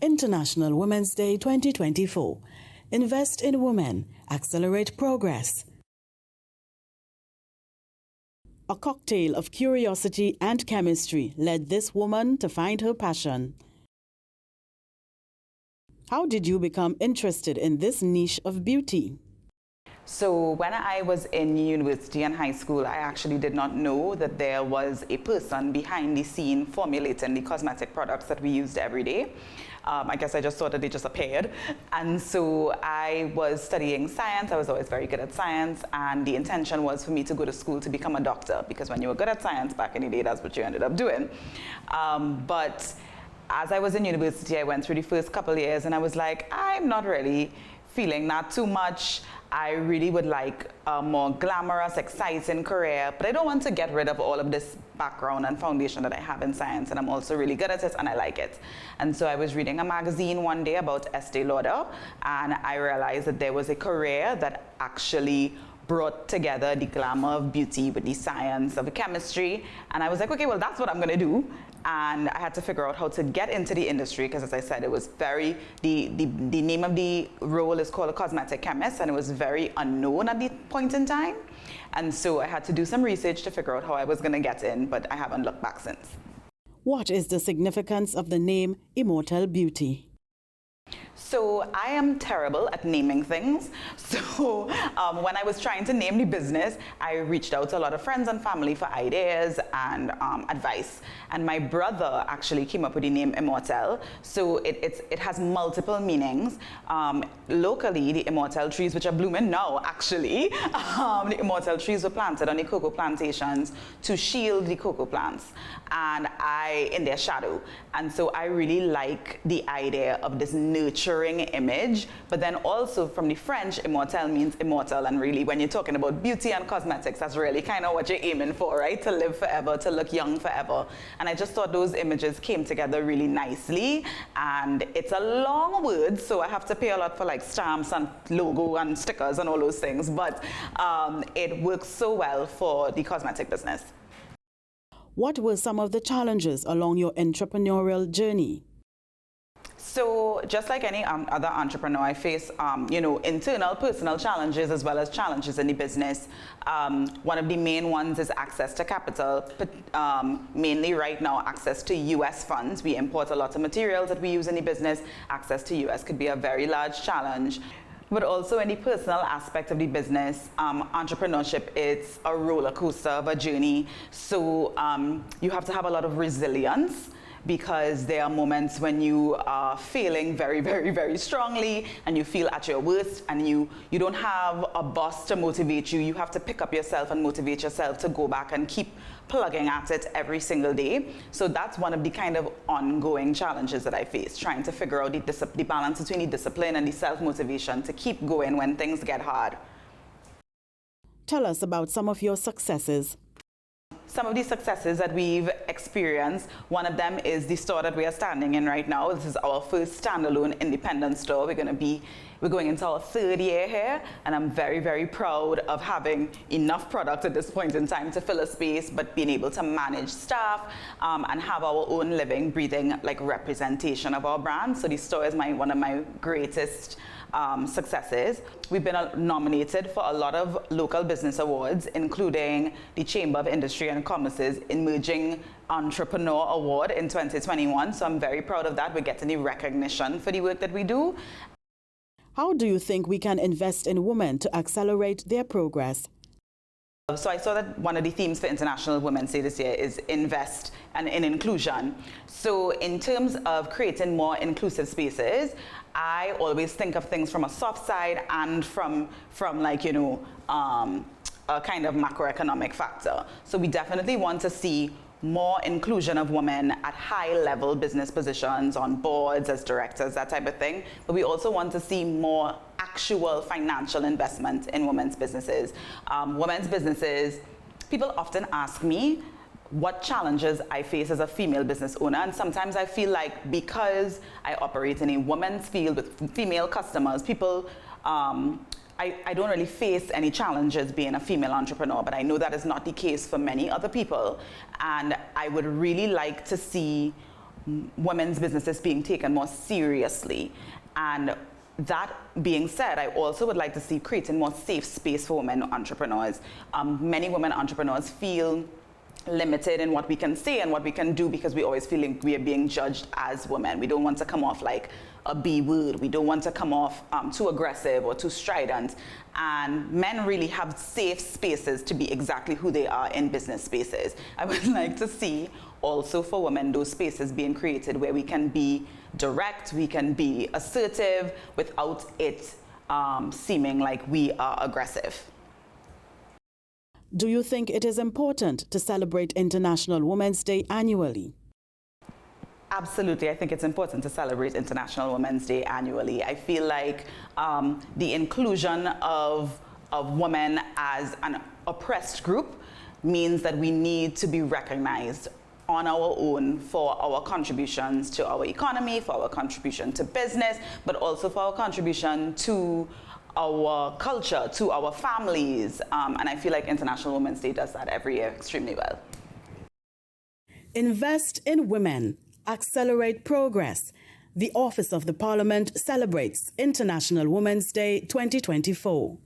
International Women's Day 2024. Invest in women. Accelerate progress. A cocktail of curiosity and chemistry led this woman to find her passion. How did you become interested in this niche of beauty? So when I was in university and high school, I actually did not know that there was a person behind the scene formulating the cosmetic products that we used every day. I guess I just thought that they just appeared. And so I was studying science. I was always very good at science. And the intention was for me to go to school to become a doctor, because when you were good at science back in the day, that's what you ended up doing. But as I was in university, I went through the first couple of years and I was like, I'm not really feeling that too much. I really would like a more glamorous, exciting career, but I don't want to get rid of all of this background and foundation that I have in science, and I'm also really good at it and I like it. And so I was reading a magazine one day about Estee Lauder, and I realized that there was a career that actually brought together the glamour of beauty with the science of chemistry. And I was like, okay, well, that's what I'm gonna do. And I had to figure out how to get into the industry, because as I said, it was very, the name of the role is called a cosmetic chemist, and it was very unknown at the point in time. And so I had to do some research to figure out how I was gonna get in, but I haven't looked back since. What is the significance of the name Immortelle Beauty? So I am terrible at naming things. So when I was trying to name the business, I reached out to a lot of friends and family for ideas and advice. And my brother actually came up with the name Immortelle. So it has multiple meanings. Locally, the immortelle trees, which are blooming now actually, the immortelle trees were planted on the cocoa plantations to shield the cocoa plants and in their shadow. And so I really like the idea of this nurturing image, but then also from the French, immortelle means immortal, and really when you're talking about beauty and cosmetics, that's really kind of what you're aiming for, right? To live forever, to look young forever. And I just thought those images came together really nicely, and it's a long word, so I have to pay a lot for like stamps and logo and stickers and all those things, but it works so well for the cosmetic business. What were some of the challenges along your entrepreneurial journey? So just like any other entrepreneur, I face, internal personal challenges as well as challenges in the business. One of the main ones is access to capital, mainly right now access to US funds. We import a lot of materials that we use in the business. Access to US could be a very large challenge. But also in the personal aspect of the business, entrepreneurship, it's a roller coaster of a journey. So you have to have a lot of resilience, because there are moments when you are feeling very, very, very strongly and you feel at your worst, and you don't have a boss to motivate you. You have to pick up yourself and motivate yourself to go back and keep plugging at it every single day. So that's one of the kind of ongoing challenges that I face, trying to figure out the balance between the discipline and the self-motivation to keep going when things get hard. Tell us about some of your successes. Some of the successes that we've experienced, one of them is the store that we are standing in right now. This is our first standalone independent store. We're going into our third year here, and I'm very, very proud of having enough product at this point in time to fill a space, but being able to manage staff and have our own living, breathing like representation of our brand. So the store is one of my greatest successes. We've been nominated for a lot of local business awards, including the Chamber of Industry and Commerce's Emerging Entrepreneur Award in 2021. So I'm very proud of that. We're getting the recognition for the work that we do. How do you think we can invest in women to accelerate their progress? So I saw that one of the themes for International Women's Day this year is invest and in inclusion. So in terms of creating more inclusive spaces, I always think of things from a soft side and from like, a kind of macroeconomic factor. So we definitely want to see more inclusion of women at high-level business positions, on boards, as directors, that type of thing. But we also want to see more actual financial investment in women's businesses. Women's businesses, people often ask me what challenges I face as a female business owner, and sometimes I feel like because I operate in a women's field with female customers, people I don't really face any challenges being a female entrepreneur, but I know that is not the case for many other people. And I would really like to see women's businesses being taken more seriously. And that being said, I also would like to see creating more safe space for women entrepreneurs. Many women entrepreneurs feel limited in what we can say and what we can do because we always feel like we are being judged as women. We don't want to come off like a B word. We don't want to come off too aggressive or too strident. And men really have safe spaces to be exactly who they are in business spaces. I would like to see also for women those spaces being created where we can be direct, we can be assertive without it seeming like we are aggressive. Do you think it is important to celebrate International Women's Day annually? Absolutely, I think it's important to celebrate International Women's Day annually. I feel like the inclusion of women as an oppressed group means that we need to be recognized on our own for our contributions to our economy, for our contribution to business, but also for our contribution to our culture, to our families. And I feel like International Women's Day does that every year extremely well. Invest in women. Accelerate progress. The Office of the Parliament celebrates International Women's Day 2024.